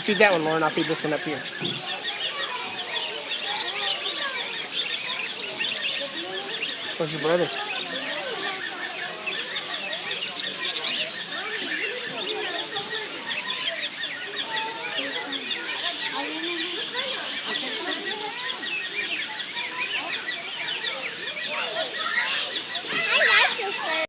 feed that one, Lauren. I'll feed this one up here. Where's your brother?